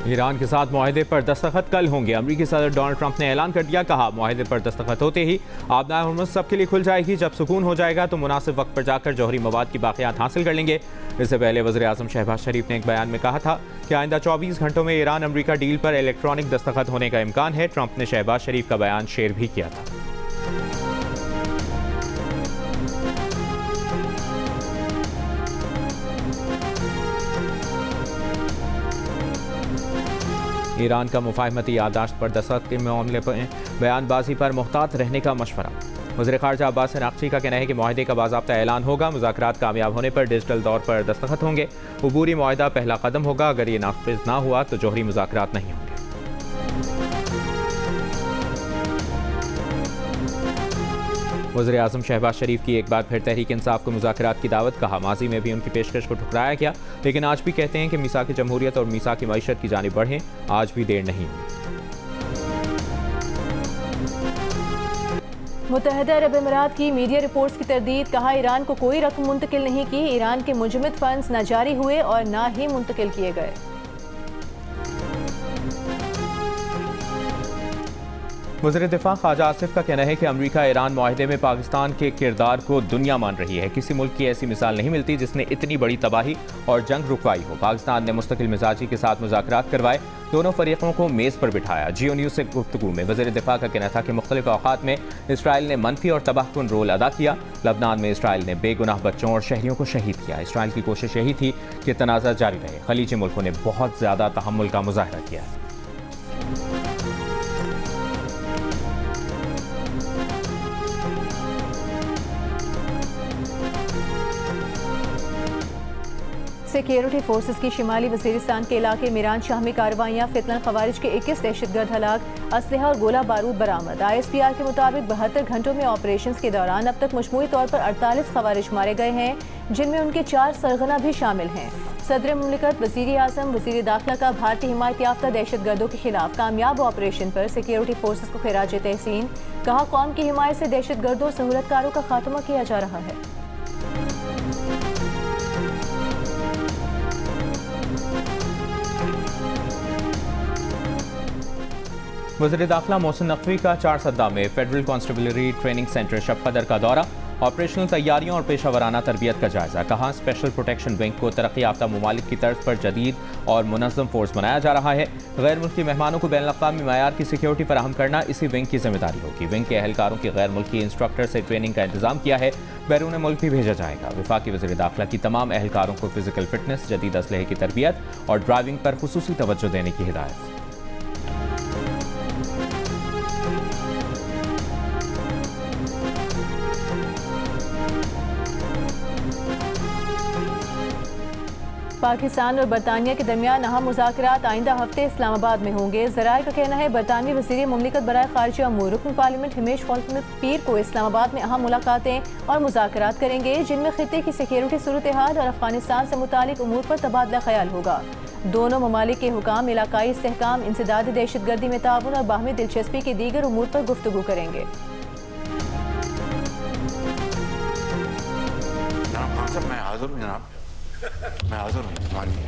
Iran के साथ मुआहदे पर दस्तखत कल होंगे। अमेरिकी सदर डोनाल्ड ट्रंप ने ऐलान कर दिया, कहा मुआहदे पर दस्तखत होते ही आबनाए हुर्मुज़ सबके लिए खुल जाएगी। जब सुकून हो जाएगा तो मुनासिब वक्त पर जाकर जौहरी मवाद की बाक़ियात हासिल कर लेंगे। इससे पहले वज़ीर आज़म शहबाज शरीफ ने एक बयान में कहा था कि आइंदा 24 घंटों में ईरान अमेरिका डील पर इलेक्ट्रॉनिक दस्तखत होने का इम्कान है। ट्रंप ने शहबाज शरीफ का बयान शेयर भी किया था। ईरान का मुफाहमती याददाश्त पर दस्तखत के मामले पर बयानबाजी पर मुहतात रहने का मशवरा। वज़ीर ख़ारजा अब्बास नक़वी का कहना है कि मुआहदे का बाज़ाब्ता ऐलान होगा। मुज़ाकरात कामयाब होने पर डिजिटल तौर पर दस्तखत होंगे। अबूरी मुआहदा पहला कदम होगा। अगर ये नाफिज ना हुआ तो जौहरी मुज़ाकरात नहीं होंगे। वज़ीर आज़म शहबाज शरीफ की एक बार फिर तहरीक इंसाफ को मुज़ाकरात की दावत। कहा, माजी में भी उनकी पेशकश को ठुकराया गया, लेकिन आज भी कहते हैं कि मीसाक जमहूरियत और मीसाक मईशत की जानिब बढ़ें। आज भी देर नहीं हुई। मुत्तहिदा अरब अमीरात की मीडिया रिपोर्ट्स की तरदीद। कहा, ईरान को कोई रकम मुंतकिल नहीं की। ईरान के मुजमिद फंड्स न जारी हुए और न ही मुंतकिल किए गए। वज़ीर दिफा ख्वाजा आसिफ का कहना है कि अमेरिका ईरान मुआहदे में पाकिस्तान के किरदार को दुनिया मान रही है। किसी मुल्क की ऐसी मिसाल नहीं मिलती जिसने इतनी बड़ी तबाही और जंग रुकवाई हो। पाकिस्तान ने मुस्तकिल मिजाजी के साथ मुज़ाकरात करवाए, दोनों फरीकों को मेज़ पर बिठाया। जियो न्यूज़ से गुफ्तगू में वज़ीर दिफा का कहना था कि मुख्तलिफ औक़ात में इसराइल ने मनफी और तबाहकुन रोल अदा किया। लबनान में इसराइल ने बेगुनाह बच्चों और शहरियों को शहीद किया। इसराइल की कोशिश यही थी कि तनाज़ा जारी रहे। खलीजी मुल्कों ने बहुत ज़्यादा तहम्मुल का मुज़ाहरा किया है। सिक्योरिटी फोर्सेस की शिमाली वज़ीरिस्तान के इलाके मीरान शाह में कार्रवाइयाँ। फितनल खवारिज के 21 दहशतगर्द हलाक। असलहा और गोला बारूद बरामद। ISPR के मुताबिक 72 घंटों में ऑपरेशन के दौरान अब तक मजमूई तौर पर 48 खवारिज मारे गए हैं, जिनमें उनके 4 सरगना भी शामिल हैं। सदर मुमलिकत वज़ीर आज़म वज़ीर दाखिला का भारतीय हिमायत याफ्ता दहशतगर्दों के खिलाफ कामयाब ऑपरेशन पर सिक्योरिटी फोर्सेस को खिराज तहसीन। कहा, कौम की हिमायत से दहशतगर्दों सहूलतकारों का खात्मा किया जा रहा है। वज़ीर दाखिला मोहसिन नकवी का 4 सद्दा में फेडरल कॉन्स्टेबलरी ट्रेनिंग सेंटर शबकदर का दौरा। ऑपरेशनल तैयारियों और पेशा वराना तरबियत का जायजा। कहा, स्पेशल प्रोटेक्शन विंग को तरक्की याफ्ता ममालिक की तर्ज पर जदीद और मुनज़्ज़म फोर्स बनाया जा रहा है। गैर मुल्की मेहमानों को बैनुल-अक़वामी मयार की सिक्योरिटी फराहम करना इसी विंग की जिम्मेदारी होगी। विंग के एहलकारों की गैर मुल्की इंस्ट्रक्टर से ट्रेनिंग का इंतजाम किया है। बैरून मुल्क भी भेजा जाएगा। वफाकी वज़ीर दाखिला की तमाम एहलकारों को फिजिकल फिटनेस, जदीद असलहे की तरबियत और ड्राइविंग पर खुसूसी तवज्जो देने की हिदायत। पाकिस्तान और बरतानिया के दरमियान अहम मुज़ाकरात आइंदा हफ्ते इस्लामाबाद में होंगे। ज़राए का कहना है, बरतानवी वज़ीर मुमलिकत बराए ख़ारिजा अमूर रुकन पार्लियामेंट हिमेश खलीफा पीर को इस्लामाबाद में अहम मुलाकातें और मुज़ाकरात करेंगे, जिनमें खित्ते की सिक्योरिटी सूरत हाल और अफगानिस्तान से मुतालिक उमूर पर तबादला ख्याल होगा। दोनों ममालिक के हुकाम इलाकाई इस्तेहकाम, इंसदाद दहशतगर्दी में ताउन और बाहमी दिलचस्पी के दीगर उमूर पर गुफ्तगू करेंगे। मैं हाज़िर हूँ जनाब, मैं हाज़िर हूँ। मानिए,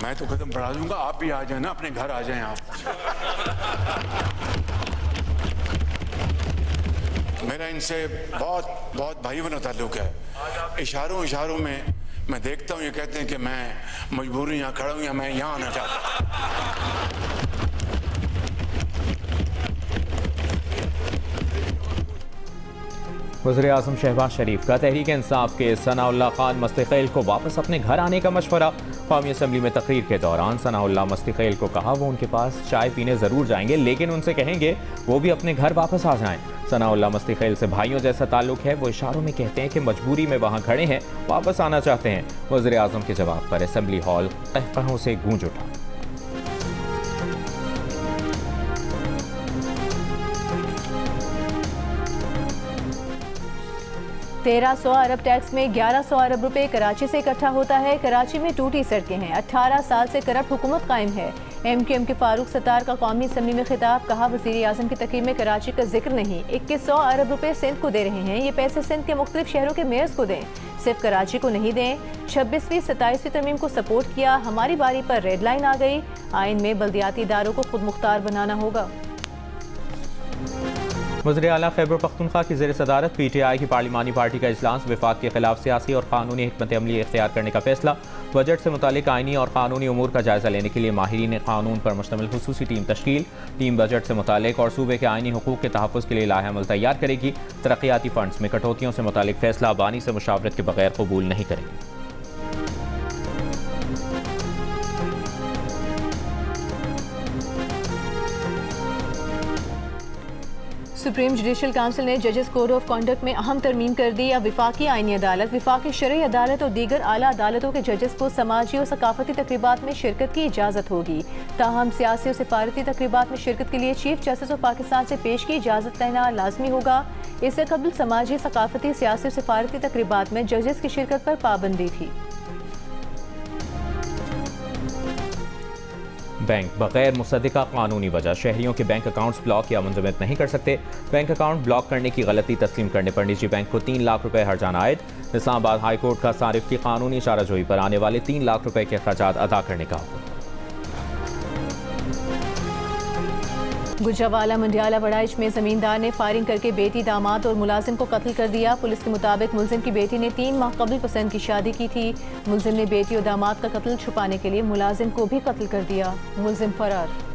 मैं तो कदम बढ़ा दूंगा, आप भी आ जाए ना, अपने घर आ जाएं आप। मेरा इनसे बहुत बहुत भाई बना ताल्लुक है। इशारों में मैं देखता हूँ, ये कहते हैं कि मैं मजबूरी यहाँ खड़ा हूँ या मैं यहाँ आना चाहता हूँ। वज़ीर आज़म शहबाज शरीफ का तहरीक इंसाफ के सनाउल्लाह खान मस्तिखैल को वापस अपने घर आने का मशवरा। कौमी असम्बली में तकरीर के दौरान सनाउल्लाह मस्तिखैल को कहा, वो उनके पास चाय पीने ज़रूर जाएंगे, लेकिन उनसे कहेंगे वो भी अपने घर वापस आ जाएं। सनाउल्लाह मस्तिखैल से भाइयों जैसा ताल्लुक है। वो इशारों में कहते हैं कि मजबूरी में वहाँ खड़े हैं, वापस आना चाहते हैं। वज़ीर आज़म के जवाब पर असम्बली हॉल कहकहों से गूंज उठा। 1300 अरब टैक्स में 1100 अरब रुपए कराची से इकट्ठा होता है। कराची में टूटी सड़कें हैं। 18 साल से करप्ट हुकूमत कायम है। MQM के फारूक सत्तार का कौमी असम्बली में खिताब। कहा, वज़ीर आज़म की तकरीर में कराची का जिक्र नहीं। 2100 अरब रुपए सिंध को दे रहे हैं। ये पैसे सिंध के मुख्तलिफ शहरों के मेयर्स को दें। सिर्फ कराची को नहीं दें। 26वीं 27वीं तरमीम को सपोर्ट किया, हमारी बारी पर रेड लाइन आ गई। आइन में बल्दियाती इदारों को खुद मुख्तार बनाना होगा। वज़ीर आला खैबर पख्तूनख्वा की ज़ेर सदारत PTI की पार्लिमानी पार्टी का इजलास, विफाक के खिलाफ सियासी और कानूनी हिकमत अमली इख्तियार करने का फैसला। बजट से मुतालिक आइनी और कानूनी उमूर का जायजा लेने के लिए माहिरीन कानून पर मुश्तमिल खुसूसी टीम तश्कील। टीम बजट से मुतालिक और सूबे के आइनी हुकूक के तहफ़्फ़ुज़ के लिए लाहे-अमल तैयार करेगी। तरक्याती फंड्स में कटौतियों से मुतालिक फैसला बानी से मुशावरत के बगैर कबूल नहीं करेगी। सुप्रीम जुडिशल काउंसिल ने जजेस कोड ऑफ कॉन्डक्ट में अहम तरमीम कर दी। अब विफाकी आइनी अदालत, विफाकी शरई अदालत और दीगर आला अदालतों के जजेस को समाजी और सकाफती तकरीबात में शिरकत की इजाज़त होगी। ताहम सियासी और सिफारती तकरीबात में शिरकत के लिए चीफ जस्टिस ऑफ पाकिस्तान से पेश की इजाज़त लेना लाजमी होगा। इससे कबल समाजी, सकाफती, सियासी और सिफारती तकरीबात में जजेस की शिरकत पर पाबंदी थी। बैंक बगैर मुसद्दिका कानूनी वजह शहरियों के बैंक अकाउंट्स ब्लॉक या मुंजमद नहीं कर सकते। बैंक अकाउंट ब्लॉक करने की गलती तस्लीम करने पर निजी बैंक को 3 लाख रुपए हर्जाना आयद। इस्लामाबाद हाई कोर्ट का सारिफ की कानूनी चाराजोई पर आने वाले 3 लाख रुपए के अखराजात अदा करने का हुक्म। गुजरावाला मंडियाला बड़ाइच में जमींदार ने फायरिंग करके बेटी, दामाद और मुलाजिम को कत्ल कर दिया। पुलिस के मुताबिक मुलजिम की बेटी ने 3 माह कबल पसंद की शादी की थी। मुलजिम ने बेटी और दामाद का कत्ल छुपाने के लिए मुलाजिम को भी कत्ल कर दिया। मुलजिम फरार।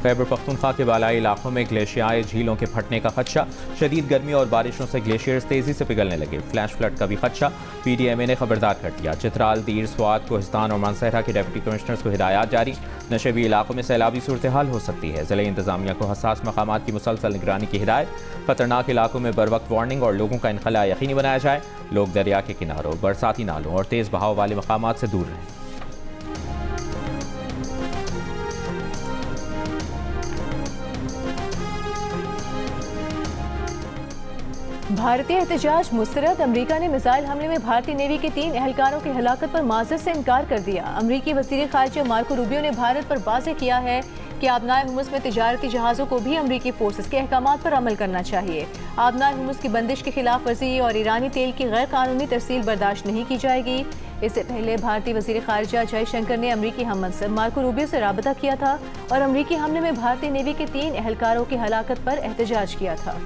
खैबर पख्तूनख्वा के बालाई इलाकों में ग्लेशियाई झीलों के फटने का खदशा। शदीद गर्मी और बारिशों से ग्लेशियर्स तेजी से पिघलने लगे। फ्लैश फ्लड का भी खदशा। PDMA ने खबरदार कर दिया। चित्राल, दीर, स्वात, कोहिस्तान और मानसहरा के डिप्टी कमिश्नर्स को हिदायत जारी। नशेबी इलाकों में सैलाबी सूरत हाल हो सकती है। ज़िले इंतजामिया को हसास मकामात की मुसलसल निगरानी की हिदायत। खतरनाक इलाकों में बर वक्त वार्निंग और लोगों का इनखला यकीनी बनाया जाए। लोग दरिया के किनारों, बरसाती नालों और तेज़ बहाव वाले मकामात से दूर रहें। भारतीय एहतजाज मुस्तरद। अमरीका ने मिसाइल हमले में भारतीय नेवी के 3 एहलकारों की हलाकत पर माज़रत से इनकार कर दिया। अमरीकी वज़ीर ख़ारिजा मार्को रूबियो ने भारत पर वाज़ेह किया है कि आबनाए हुर्मुज़ में तिजारती जहाज़ों को भी अमरीकी फोर्सेस के अहकामात पर अमल करना चाहिए। आबनाए हुर्मुज़ की बंदिश की खिलाफ वर्जी और ईरानी तेल की गैर कानूनी तरसील बर्दाश्त नहीं की जाएगी। इससे पहले भारतीय वज़ीर ख़ारिजा जयशंकर ने अमरीकी हम मनसब मार्को रूबियो से राबता किया था और अमरीकी हमले में भारतीय नेवी के 3 एहलकारों की हलाकत पर एहतजाज किया था।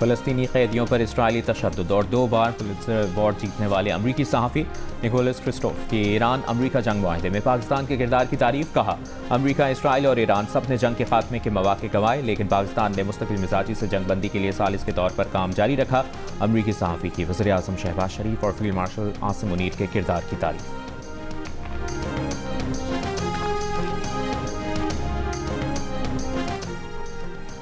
फ़लस्तीनी कैदियों पर इस्राइली तशद्दुद और 2 बार पुलित्ज़र अवार्ड जीतने वाले अमरीकी सहाफ़ी निकोलस क्रिस्टोफ की ईरान अमरीका जंग मुआहदे में पाकिस्तान के किरदार की तारीफ। कहा, अमरीका, इसराइल और ईरान सब ने जंग के खात्मे के मौक़े गंवाए, लेकिन पाकिस्तान ने मुस्तकिल मिजाजी से जंग बंदी के लिए सालिस के तौर पर काम जारी रखा। अमरीकी सहाफ़ी की वज़ीर आज़म शहबाज शरीफ और फील्ड मार्शल आसिम मुनीर के किरदार की तारीफ।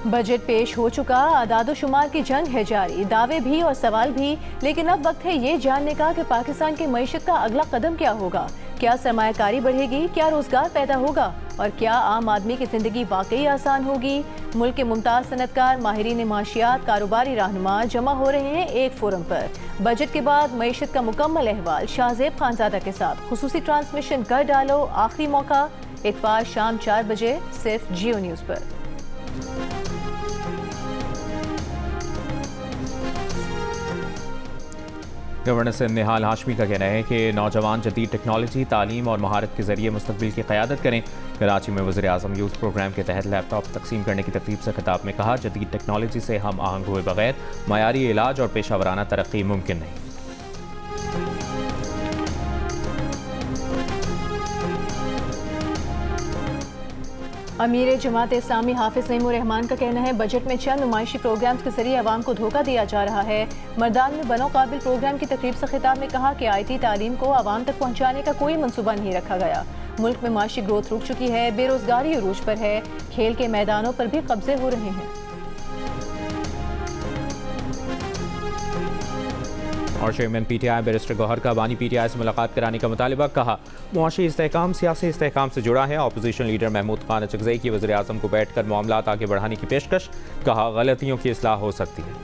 बजट पेश हो चुका, आदादोशुमार की जंग है जारी, दावे भी और सवाल भी। लेकिन अब वक्त है ये जानने का कि पाकिस्तान की मईशत का अगला कदम क्या होगा। क्या सरमायाकारी बढ़ेगी, क्या रोजगार पैदा होगा और क्या आम आदमी की जिंदगी वाकई आसान होगी। मुल्क के मुमताज सनतकार, माहिरीन माशियात, कारोबारी रहनुमा जमा हो रहे हैं एक फोरम पर। बजट के बाद मईशत का मुकम्मल अहवाल शाहजेब खानजादा के साथ खुसूसी ट्रांसमिशन कर डालो। आखिरी मौका इतवार शाम 4 बजे सिर्फ जियो न्यूज़ पर। गवर्नर सिंध निहाल हाशमी का कहना है कि नौजवान जदीद टेक्नोलॉजी, तालीम और महारत के जरिए मुस्तकबिल की क़यादत करें। कराची में वज़ीर आज़म यूथ प्रोग्राम के तहत लैपटॉप तकसीम करने की तकरीब से खिताब में कहा, जदीद टेक्नोलॉजी से हम आहंग हुए बगैर मयारी इलाज और पेशा वराना तरक्की मुमकिन नहीं। अमीर जमात इस्लामी हाफिज नईमुर रहमान का कहना है, बजट में चंद नुमाइशी प्रोग्राम्स के जरिए अवाम को धोखा दिया जा रहा है। मर्दान में बनो काबिल प्रोग्राम की तकरीब से खिताब में कहा कि IT तालीम को अवाम तक पहुँचाने का कोई मनसूबा नहीं रखा गया। मुल्क में माशी ग्रोथ रुक चुकी है, बेरोजगारी अरूज पर है, खेल के मैदानों पर भी कब्जे हो रहे हैं। और चेयरमैन PTI बैरिस्टर गौहर का बानी PTI से मुलाकात कराने का मुतालबा। कहा, मुआशी इस्तेहकाम सियासी इस्तेहकाम से जुड़ा है। अपोजिशन लीडर महमूद खान अचकज़ई की वज़ीर आज़म को बैठ कर मामलात आगे बढ़ाने की पेशकश। कहा, गलतियों की इस्लाह हो सकती है।